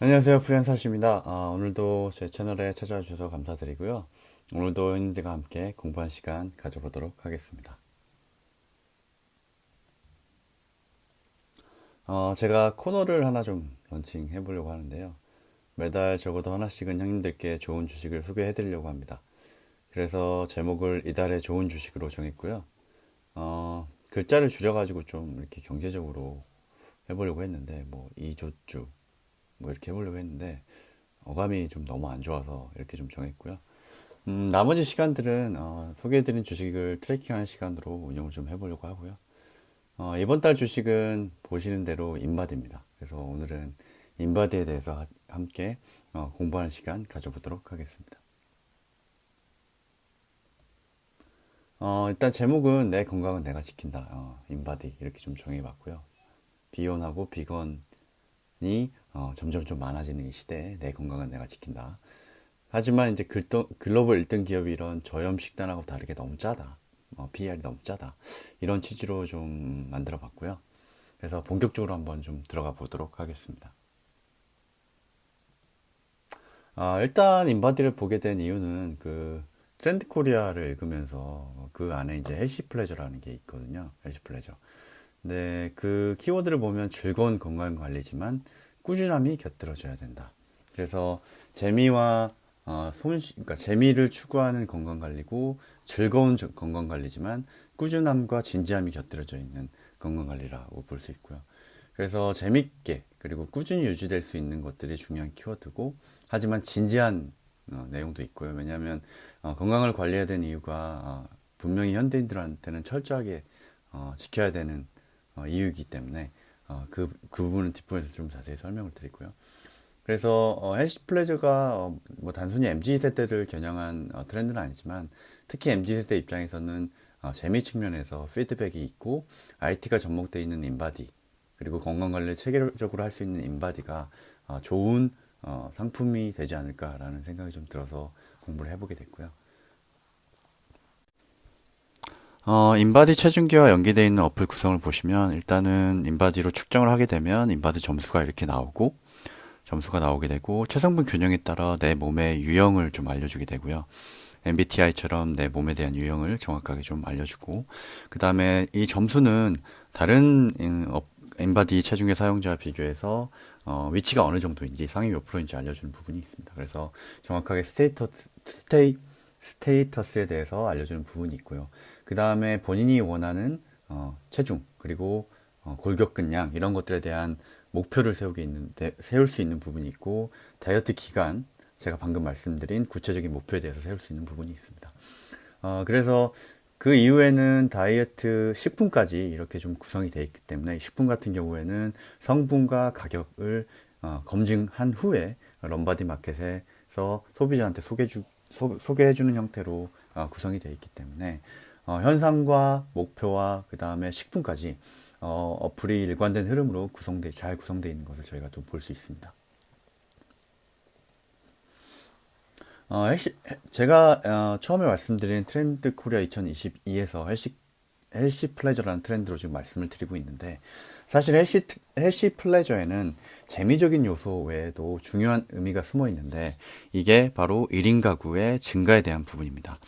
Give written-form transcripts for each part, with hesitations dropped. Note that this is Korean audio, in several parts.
안녕하세요, 프리랜서입니다. 오늘도 제 채널에 찾아와 주셔서 감사드리고요. 오늘도 형님들과 함께 공부한 시간 가져보도록 하겠습니다. 제가 코너를 하나 좀 런칭해 보려고 하는데요. 매달 적어도 하나씩은 형님들께 좋은 주식을 소개해 드리려고 합니다. 그래서 제목을 이달의 좋은 주식으로 정했고요. 글자를 줄여가지고 좀 이렇게 경제적으로 해보려고 했는데, 뭐, 이조주, 뭐 이렇게 해보려고 했는데, 어감이 좀 너무 안 좋아서 이렇게 좀 정했고요. 나머지 시간들은 소개해드린 주식을 트래킹하는 시간으로 운영을 좀 해보려고 하고요. 이번 달 주식은 보시는 대로 인바디입니다. 그래서 오늘은 인바디에 대해서 함께 공부하는 시간 가져보도록 하겠습니다. 일단 제목은 내 건강은 내가 지킨다. 인바디 이렇게 좀 정해봤고요. 비혼하고 비건이 점점 좀 많아지는 이 시대에 내 건강은 내가 지킨다. 하지만 이제 글로벌 1등 기업이 이런 저염 식단하고 다르게 너무 짜다. PER이 너무 짜다. 이런 취지로 좀 만들어 봤고요. 그래서 본격적으로 한번 좀 들어가 보도록 하겠습니다. 일단 인바디를 보게 된 이유는 그 트렌드 코리아를 읽으면서 그 안에 이제 헬시 플레저라는 게 있거든요. 헬시 플레저. 근데 그 키워드를 보면 즐거운 건강 관리지만 꾸준함이 곁들여져야 된다. 그래서 재미와 그러니까 재미를 추구하는 건강 관리고 즐거운 건강 관리지만 꾸준함과 진지함이 곁들여져 있는 건강 관리라고 볼 수 있고요. 그래서 재밌게 그리고 꾸준히 유지될 수 있는 것들이 중요한 키워드고 하지만 진지한 내용도 있고요. 왜냐하면 건강을 관리해야 되는 이유가 분명히 현대인들한테는 철저하게 지켜야 되는 이유이기 때문에 그 부분은 뒷부분에서 좀 자세히 설명을 드리고요. 그래서 헬시 플레저가 뭐 단순히 MZ세대를 겨냥한 트렌드는 아니지만 특히 MZ세대 입장에서는 재미 측면에서 피드백이 있고 IT가 접목되어 있는 인바디 그리고 건강관리를 체계적으로 할 수 있는 인바디가 좋은 상품이 되지 않을까라는 생각이 좀 들어서 공부를 해보게 됐고요. 인바디 체중계와 연계되어 있는 어플 구성을 보시면 일단은 인바디로 측정을 하게 되면 인바디 점수가 이렇게 나오고 점수가 나오게 되고 체성분 균형에 따라 내 몸의 유형을 좀 알려주게 되고요. MBTI처럼 내 몸에 대한 유형을 정확하게 좀 알려주고 그 다음에 이 점수는 다른 인바디 체중계 사용자와 비교해서 위치가 어느 정도인지 상위 몇 프로인지 알려주는 부분이 있습니다. 그래서 정확하게 스테이터스에 대해서 알려주는 부분이 있고요. 그 다음에 본인이 원하는 체중 그리고 골격근량 이런 것들에 대한 목표를 세울 수 있는 부분이 있고 다이어트 기간 제가 방금 말씀드린 구체적인 목표에 대해서 세울 수 있는 부분이 있습니다. 그래서 그 이후에는 다이어트 식품까지 이렇게 좀 구성이 되어 있기 때문에 식품 같은 경우에는 성분과 가격을 검증한 후에 럼바디 마켓에서 소비자한테 소개해주는 형태로 구성이 되어 있기 때문에 현상과 목표와 그 다음에 식품까지 어플이 일관된 흐름으로 잘 구성되어 있는 것을 저희가 좀 볼 수 있습니다. 제가 처음에 말씀드린 트렌드 코리아 2022에서 헬시 플레저라는 트렌드로 지금 말씀을 드리고 있는데 사실 헬시 플레저에는 재미적인 요소 외에도 중요한 의미가 숨어 있는데 이게 바로 1인 가구의 증가에 대한 부분입니다.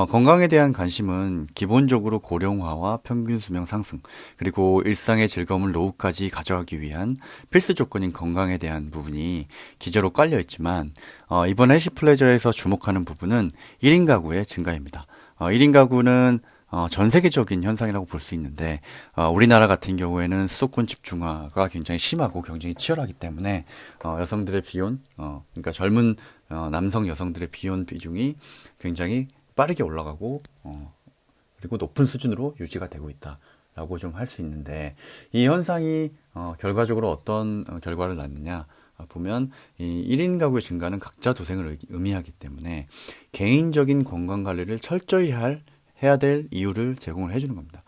건강에 대한 관심은 기본적으로 고령화와 평균 수명 상승 그리고 일상의 즐거움을 노후까지 가져가기 위한 필수 조건인 건강에 대한 부분이 기저로 깔려 있지만 이번 헬시 플레저에서 주목하는 부분은 1인 가구의 증가입니다. 1인 가구는 전 세계적인 현상이라고 볼 수 있는데 우리나라 같은 경우에는 수도권 집중화가 굉장히 심하고 경쟁이 치열하기 때문에 여성들의 비혼, 그러니까 젊은 남성 여성들의 비혼 비중이 굉장히 빠르게 올라가고 그리고 높은 수준으로 유지가 되고 있다라고 좀 할 수 있는데 이 현상이 결과적으로 어떤 결과를 낳느냐 보면 이 1인 가구의 증가는 각자 도생을 의미하기 때문에 개인적인 건강 관리를 철저히 해야 될 이유를 제공을 해주는 겁니다.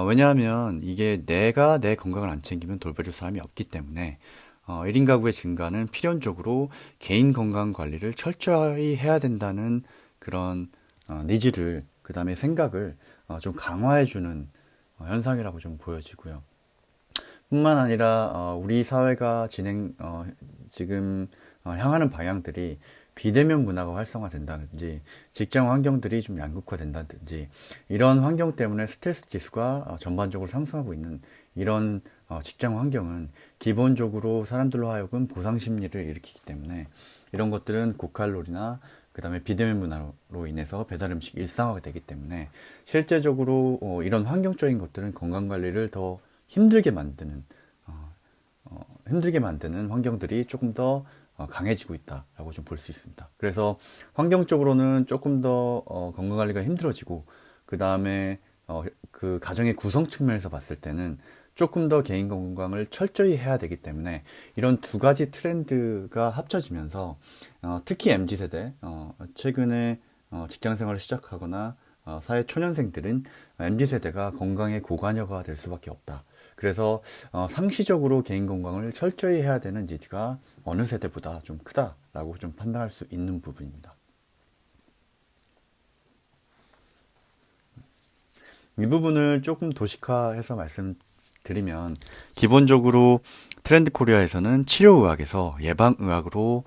왜냐하면 이게 내가 내 건강을 안 챙기면 돌봐줄 사람이 없기 때문에 1인 가구의 증가는 필연적으로 개인 건강 관리를 철저히 해야 된다는 그런 니즈를 그 다음에 생각을 좀 강화해주는 현상이라고 좀 보여지고요. 뿐만 아니라 우리 사회가 지금 향하는 방향들이 비대면 문화가 활성화된다든지 직장 환경들이 좀 양극화된다든지 이런 환경 때문에 스트레스 지수가 전반적으로 상승하고 있는 이런 직장 환경은 기본적으로 사람들로 하여금 보상 심리를 일으키기 때문에 이런 것들은 고칼로리나 그 다음에 비대면 문화로 인해서 배달 음식 일상화가 되기 때문에 실제적으로 이런 환경적인 것들은 건강 관리를 더 힘들게 만드는 힘들게 만드는 환경들이 조금 더 강해지고 있다라고 좀 볼 수 있습니다. 그래서 환경적으로는 조금 더 건강 관리가 힘들어지고 그 다음에 그 가정의 구성 측면에서 봤을 때는 조금 더 개인 건강을 철저히 해야 되기 때문에 이런 두 가지 트렌드가 합쳐지면서 특히 MZ세대 최근에 직장 생활을 시작하거나 사회 초년생들은 MZ세대가 건강의 고관여가 될 수밖에 없다. 그래서 상시적으로 개인 건강을 철저히 해야 되는 니즈가 어느 세대보다 좀 크다라고 좀 판단할 수 있는 부분입니다. 이 부분을 조금 도식화해서 말씀드리면 기본적으로 트렌드 코리아에서는 치료의학에서 예방의학으로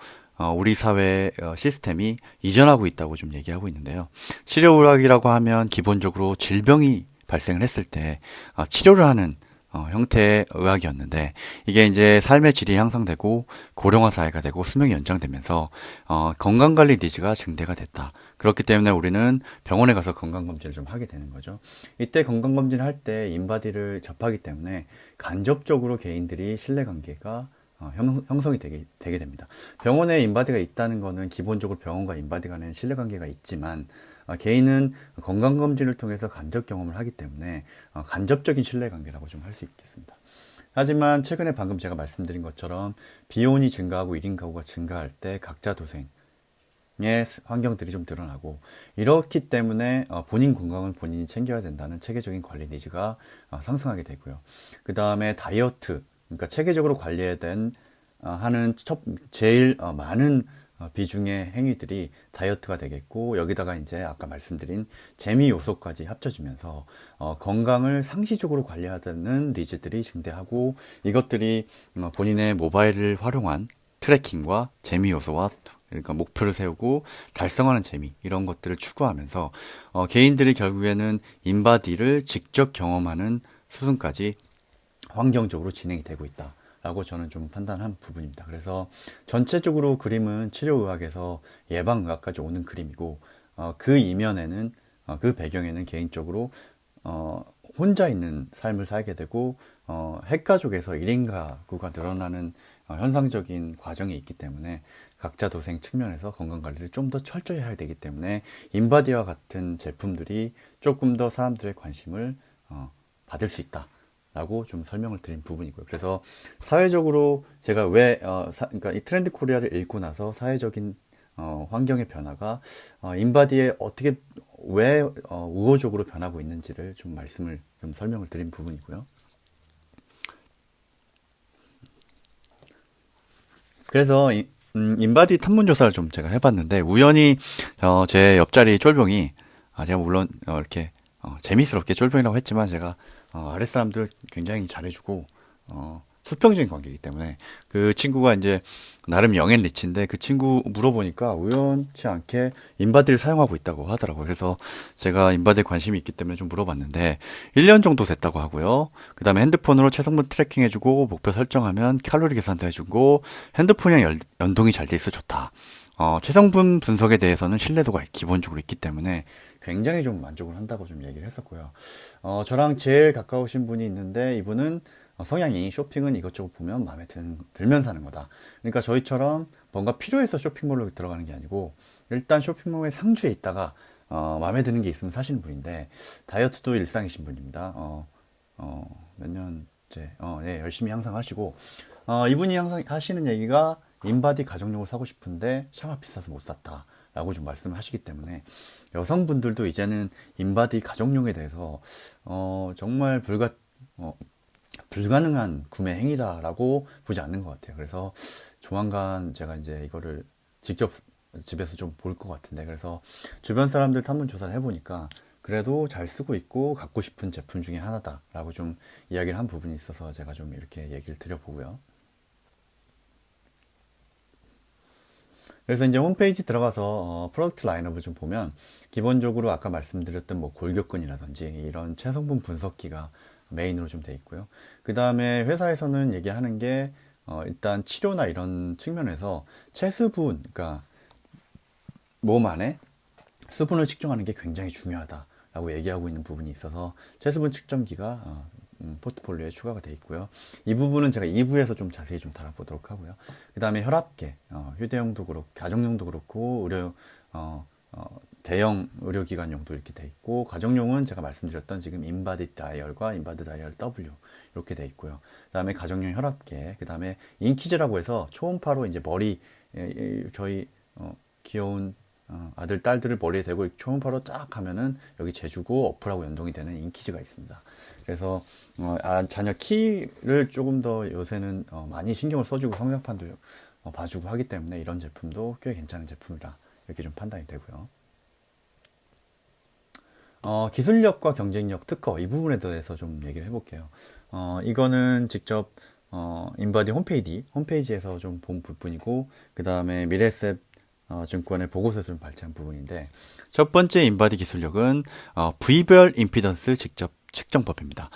우리 사회 시스템이 이전하고 있다고 좀 얘기하고 있는데요. 치료의학이라고 하면 기본적으로 질병이 발생을 했을 때 치료를 하는 형태의 의학이었는데 이게 이제 삶의 질이 향상되고 고령화 사회가 되고 수명이 연장되면서 건강관리 니즈가 증대가 됐다. 그렇기 때문에 우리는 병원에 가서 건강검진을 좀 하게 되는 거죠. 이때 건강검진을 할 때 인바디를 접하기 때문에 간접적으로 개인들이 신뢰관계가 형성이 되게 됩니다. 병원에 인바디가 있다는 거는 기본적으로 병원과 인바디 간에 신뢰관계가 있지만 개인은 건강검진을 통해서 간접 경험을 하기 때문에 간접적인 신뢰관계라고 좀 할 수 있겠습니다. 하지만 최근에 방금 제가 말씀드린 것처럼 비혼이 증가하고 1인 가구가 증가할 때 각자 도생의 환경들이 좀 늘어나고 이렇기 때문에 본인 건강을 본인이 챙겨야 된다는 체계적인 관리 니즈가 상승하게 되고요. 그 다음에 다이어트, 그러니까 체계적으로 관리해야 하는 제일 많은 비중의 행위들이 다이어트가 되겠고 여기다가 이제 아까 말씀드린 재미 요소까지 합쳐지면서 건강을 상시적으로 관리하는 니즈들이 증대하고 이것들이 본인의 모바일을 활용한 트래킹과 재미 요소와 그러니까 목표를 세우고 달성하는 재미 이런 것들을 추구하면서 개인들이 결국에는 인바디를 직접 경험하는 수준까지 환경적으로 진행이 되고 있다. 라고 저는 좀 판단한 부분입니다. 그래서 전체적으로 그림은 치료의학에서 예방의학까지 오는 그림이고 그 이면에는 그 배경에는 개인적으로 혼자 있는 삶을 살게 되고 핵가족에서 1인 가구가 늘어나는 현상적인 과정이 있기 때문에 각자 도생 측면에서 건강관리를 좀 더 철저히 해야 되기 때문에 인바디와 같은 제품들이 조금 더 사람들의 관심을 받을 수 있다. 라고 좀 설명을 드린 부분이고요. 그래서 사회적으로 제가 그러니까 이 트렌드 코리아를 읽고 나서 사회적인 환경의 변화가 인바디에 어떻게 왜 우호적으로 변하고 있는지를 좀 설명을 드린 부분이고요. 그래서 인바디 탐문 조사를 좀 제가 해봤는데 우연히 제 옆자리 쫄병이 제가 물론 이렇게 재미스럽게 쫄병이라고 했지만 제가 아랫사람들 굉장히 잘해주고 수평적인 관계이기 때문에 그 친구가 이제 나름 영앤 리치인데 그 친구 물어보니까 우연치 않게 인바디를 사용하고 있다고 하더라고요. 그래서 제가 인바디에 관심이 있기 때문에 좀 물어봤는데 1년 정도 됐다고 하고요. 그 다음에 핸드폰으로 체성분 트래킹 해주고 목표 설정하면 칼로리 계산도 해주고 핸드폰이랑 연동이 잘 돼 있어 좋다. 체성분 분석에 대해서는 신뢰도가 기본적으로 있기 때문에 굉장히 좀 만족을 한다고 좀 얘기를 했었고요. 저랑 제일 가까우신 분이 있는데 이분은 성향이 쇼핑은 이것저것 보면 마음에 들면 사는 거다. 그러니까 저희처럼 뭔가 필요해서 쇼핑몰로 들어가는 게 아니고 일단 쇼핑몰의 상주에 있다가 마음에 드는 게 있으면 사시는 분인데 다이어트도 일상이신 분입니다. 몇 년째 예, 열심히 항상 하시고 이분이 항상 하시는 얘기가 인바디 가정용을 사고 싶은데 샤워 비싸서 못 샀다. 라고 좀 말씀을 하시기 때문에 여성분들도 이제는 인바디 가정용에 대해서 정말 불가능한 구매 행위다라고 보지 않는 것 같아요. 그래서 조만간 제가 이제 이거를 직접 집에서 좀 볼 것 같은데 그래서 주변 사람들 탐문 조사를 해보니까 그래도 잘 쓰고 있고 갖고 싶은 제품 중에 하나다라고 좀 이야기를 한 부분이 있어서 제가 좀 이렇게 얘기를 드려보고요. 그래서 이제 홈페이지 들어가서 프로덕트 라인업을 좀 보면 기본적으로 아까 말씀드렸던 뭐 골격근이라든지 이런 체성분 분석기가 메인으로 좀 돼 있고요. 그 다음에 회사에서는 얘기하는 게 일단 치료나 이런 측면에서 체수분, 그러니까 몸 안에 수분을 측정하는 게 굉장히 중요하다라고 얘기하고 있는 부분이 있어서 체수분 측정기가 포트폴리오에 추가가 되어 있고요. 이 부분은 제가 2부에서 좀 자세히 좀 다뤄보도록 하고요. 그 다음에 혈압계, 휴대용도 그렇고 가정용도 그렇고 대형 의료기관용도 이렇게 돼 있고, 가정용은 제가 말씀드렸던 지금 인바디 다이얼과 인바디 다이얼 W 이렇게 돼 있고요. 그 다음에 가정용 혈압계, 그 다음에 인키즈라고 해서 초음파로 이제 머리, 저희 귀여운 아들, 딸들을 머리에 대고 초음파로 쫙 하면은 여기 재주고 어플하고 연동이 되는 인키즈가 있습니다. 그래서 자녀 키를 조금 더 요새는 많이 신경을 써주고 성장판도 봐주고 하기 때문에 이런 제품도 꽤 괜찮은 제품이라 이렇게 좀 판단이 되고요. 기술력과 경쟁력 특허 이 부분에 대해서 좀 얘기를 해볼게요. 이거는 직접 인바디 홈페이지에서 좀 본 부분이고, 그 다음에 미래에셋 증권의 보고서에서 좀 발췌한 부분인데, 첫 번째 인바디 기술력은 부위별 임피던스 직접 측정법입니다.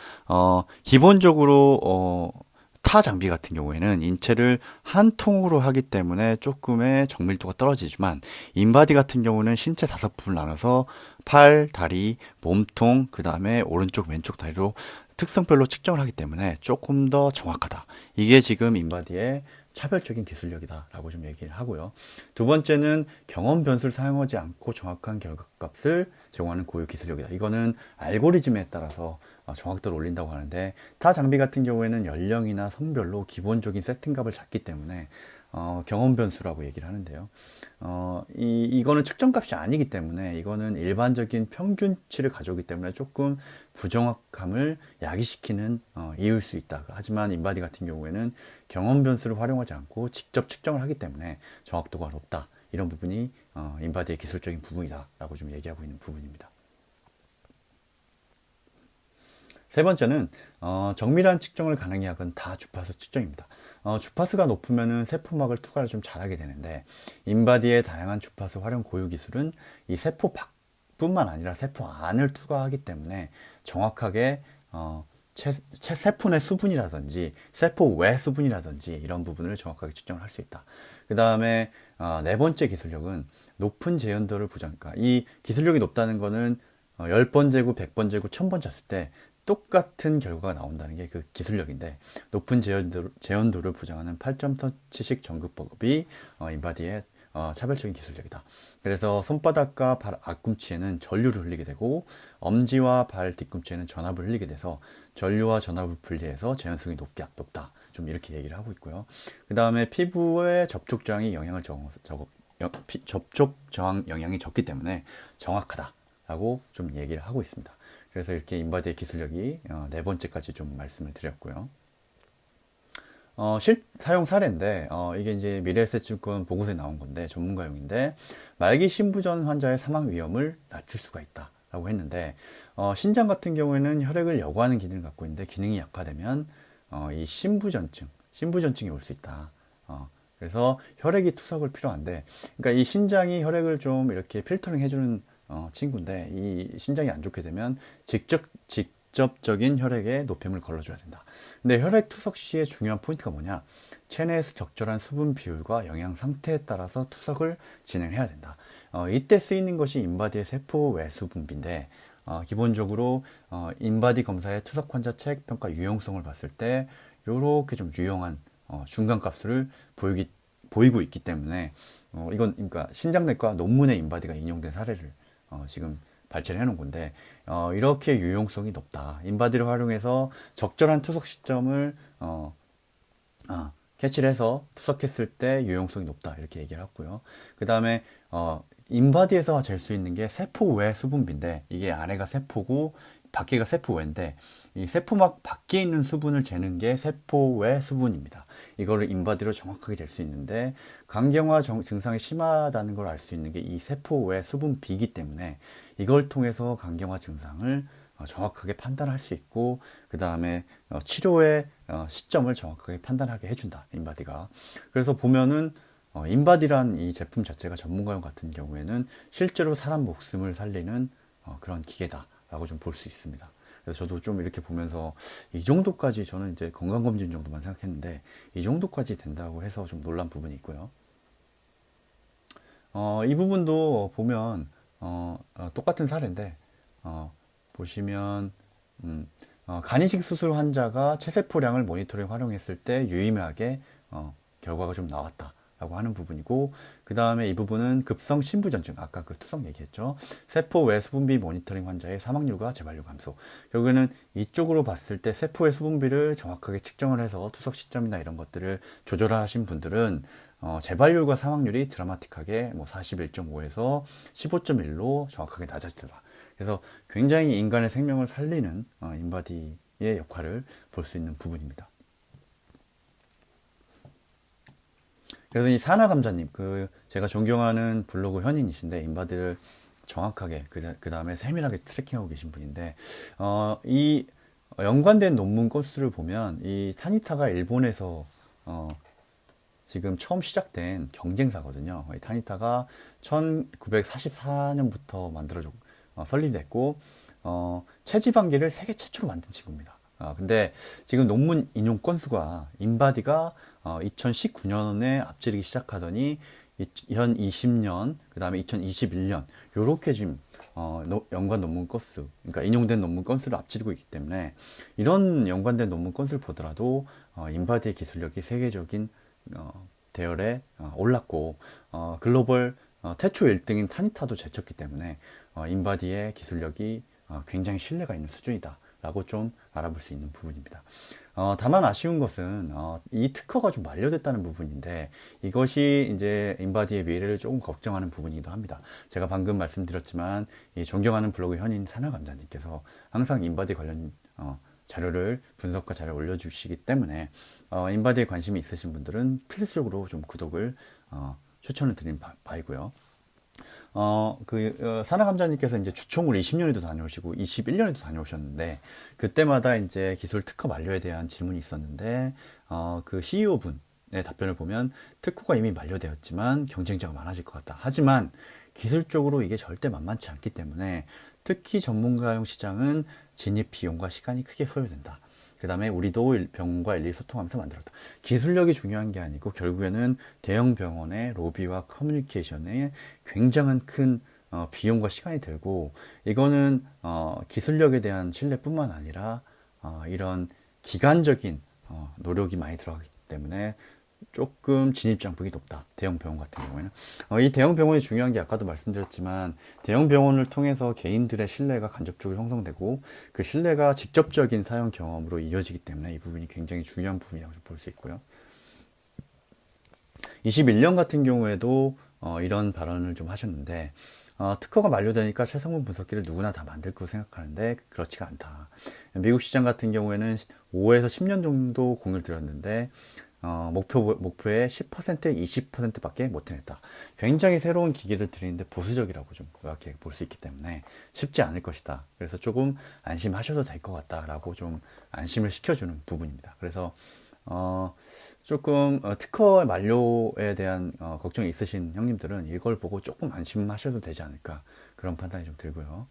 기본적으로 타 장비 같은 경우에는 인체를 한 통으로 하기 때문에 조금의 정밀도가 떨어지지만, 인바디 같은 경우는 신체 5부분을 나눠서 팔, 다리, 몸통, 그 다음에 오른쪽, 왼쪽 다리로 특성별로 측정을 하기 때문에 조금 더 정확하다. 이게 지금 인바디의 차별적인 기술력이다라고 좀 얘기를 하고요. 두 번째는 경험 변수를 사용하지 않고 정확한 결과값을 제공하는 고유 기술력이다. 이거는 알고리즘에 따라서 정확도를 올린다고 하는데, 타 장비 같은 경우에는 연령이나 성별로 기본적인 세팅값을 잡기 때문에 경험 변수라고 얘기를 하는데요. 이거는 측정값이 아니기 때문에, 이거는 일반적인 평균치를 가져오기 때문에 조금 부정확함을 야기시키는 이유일 수 있다. 하지만 인바디 같은 경우에는 경험 변수를 활용하지 않고 직접 측정을 하기 때문에 정확도가 높다. 이런 부분이 인바디의 기술적인 부분이다라고 좀 얘기하고 있는 부분입니다. 세 번째는 정밀한 측정을 가능히 하건 다 주파수 측정입니다. 주파수가 높으면은 세포막을 투과를 좀 잘하게 되는데, 인바디의 다양한 주파수 활용 고유 기술은 이 세포 밖뿐만 아니라 세포 안을 투과하기 때문에 정확하게 세포 내 수분이라든지 세포 외 수분이라든지 이런 부분을 정확하게 측정을 할 수 있다. 그 다음에 네 번째 기술력은 높은 재현도를 보장할까. 이 기술력이 높다는 거는 10번 재고 100번 재고 1000번 잤을 때 똑같은 결과가 나온다는 게 그 기술력인데, 높은 재현도를 보장하는 8점 터치식 전극법이 인바디의 차별적인 기술력이다. 그래서 손바닥과 발 앞꿈치에는 전류를 흘리게 되고, 엄지와 발 뒤꿈치에는 전압을 흘리게 돼서 전류와 전압을 분리해서 재현성이 높다. 좀 이렇게 얘기를 하고 있고요. 그 다음에 피부의 접촉 저항이 접촉 저항 영향이 적기 때문에 정확하다라고 좀 얘기를 하고 있습니다. 그래서 이렇게 인바디의 기술력이 네 번째까지 좀 말씀을 드렸고요. 사용 사례인데, 이게 이제 미래에셋증권 보고서에 나온 건데, 전문가용인데, 말기 신부전 환자의 사망 위험을 낮출 수가 있다라고 했는데, 신장 같은 경우에는 혈액을 여과하는 기능을 갖고 있는데, 기능이 약화되면 이 신부전증이 올 수 있다. 그래서 혈액이 투석을 필요한데, 그러니까 이 신장이 혈액을 좀 이렇게 필터링 해주는 친구인데, 이 신장이 안 좋게 되면 직접적인 혈액에 노폐물을 걸러줘야 된다. 근데 혈액 투석 시의 중요한 포인트가 뭐냐? 체내에서 적절한 수분 비율과 영양 상태에 따라서 투석을 진행해야 된다. 이때 쓰이는 것이 인바디의 세포 외수 분비인데, 기본적으로 인바디 검사의 투석 환자 체액 평가 유용성을 봤을 때 이렇게 좀 유용한 중간값을 보이고 있기 때문에, 이건 그러니까 신장내과 논문에 인바디가 인용된 사례를 지금 발췌를 해놓은 건데, 이렇게 유용성이 높다. 인바디를 활용해서 적절한 투석 시점을 캐치를 해서 투석했을 때 유용성이 높다. 이렇게 얘기를 했고요. 그 다음에 인바디에서 잴 수 있는 게 세포 외 수분비인데, 이게 안에가 세포고 밖에가 세포 외인데, 이 세포막 밖에 있는 수분을 재는 게 세포 외 수분입니다. 이거를 인바디로 정확하게 잴 수 있는데, 간경화 증상이 심하다는 걸 알 수 있는 게 이 세포 외 수분비이기 때문에, 이걸 통해서 간경화 증상을 정확하게 판단할 수 있고, 그 다음에 치료의 시점을 정확하게 판단하게 해준다, 인바디가. 그래서 보면은 인바디란 이 제품 자체가 전문가용 같은 경우에는 실제로 사람 목숨을 살리는 그런 기계다라고 좀 볼 수 있습니다. 그래서 저도 좀 이렇게 보면서 이 정도까지 저는 이제 건강검진 정도만 생각했는데 이 정도까지 된다고 해서 좀 놀란 부분이 있고요. 이 부분도 보면 똑같은 사례인데 보시면 간이식 수술 환자가 체세포량을 모니터링 활용했을 때 유의미하게 결과가 좀 나왔다라고 하는 부분이고, 그 다음에 이 부분은 급성 신부전증, 아까 그 투석 얘기했죠. 세포 외 수분비 모니터링 환자의 사망률과 재발률 감소. 결국에는 이쪽으로 봤을 때 세포의 수분비를 정확하게 측정을 해서 투석 시점이나 이런 것들을 조절하신 분들은 재발률과 사망률이 드라마틱하게 뭐 41.5에서 15.1로 정확하게 낮아지더라. 그래서 굉장히 인간의 생명을 살리는 인바디의 역할을 볼 수 있는 부분입니다. 그래서 이 사나 감자님, 제가 존경하는 블로그 현인이신데 인바디를 정확하게 그 다음에 세밀하게 트래킹하고 계신 분인데 이 연관된 논문 건수를 보면 이 타니타가 일본에서 지금 처음 시작된 경쟁사거든요. 이 타니타가 1944년부터 설립됐고 체지방계를 세계 최초로 만든 친구입니다. 근데 지금 논문 인용 건수가 인바디가 2019년에 앞지르기 시작하더니 2020년, 그 다음에 2021년 요렇게 지금 연관 논문 건수, 그러니까 인용된 논문 건수를 앞지르고 있기 때문에 이런 연관된 논문 건수를 보더라도 인바디의 기술력이 세계적인 대열에 올랐고 글로벌 태초 1등인 타니타도 제쳤기 때문에 인바디의 기술력이 굉장히 신뢰가 있는 수준이다 라고 좀 알아볼 수 있는 부분입니다. 다만 아쉬운 것은 이 특허가 좀 만료됐다는 부분인데 이것이 이제 인바디의 미래를 조금 걱정하는 부분이기도 합니다. 제가 방금 말씀드렸지만 이 존경하는 블로그 현인 사나감자님께서 항상 인바디 관련 자료를 분석과 자료를 올려주시기 때문에 인바디에 관심이 있으신 분들은 필수적으로 좀 구독을 추천을 드린 바이고요. 사나감자님께서 이제 주총을 20년에도 다녀오시고 21년에도 다녀오셨는데 그때마다 이제 기술 특허 만료에 대한 질문이 있었는데 그 CEO 분의 답변을 보면 특허가 이미 만료되었지만 경쟁자가 많아질 것 같다. 하지만 기술적으로 이게 절대 만만치 않기 때문에 특히 전문가용 시장은 진입 비용과 시간이 크게 소요된다. 그 다음에 우리도 병원과 일일이 소통하면서 만들었다. 기술력이 중요한 게 아니고 결국에는 대형 병원의 로비와 커뮤니케이션에 굉장한 큰 비용과 시간이 들고 이거는 기술력에 대한 신뢰뿐만 아니라 이런 기간적인 노력이 많이 들어가기 때문에 조금 진입장벽이 높다. 대형 병원 같은 경우에는. 이 대형 병원이 중요한 게 아까도 말씀드렸지만 대형 병원을 통해서 개인들의 신뢰가 간접적으로 형성되고 그 신뢰가 직접적인 사용 경험으로 이어지기 때문에 이 부분이 굉장히 중요한 부분이라고 볼 수 있고요. 21년 같은 경우에도 이런 발언을 좀 하셨는데 특허가 만료되니까 체성분 분석기를 누구나 다 만들 거고 생각하는데 그렇지가 않다. 미국 시장 같은 경우에는 5에서 10년 정도 공을 들였는데 목표의 10%, 20%밖에 못 해냈다. 굉장히 새로운 기기를 들이는데 보수적이라고 좀 그렇게 볼 수 있기 때문에 쉽지 않을 것이다. 그래서 조금 안심하셔도 될 것 같다라고 좀 안심을 시켜주는 부분입니다. 그래서 조금 특허 만료에 대한 걱정이 있으신 형님들은 이걸 보고 조금 안심하셔도 되지 않을까 그런 판단이 좀 들고요.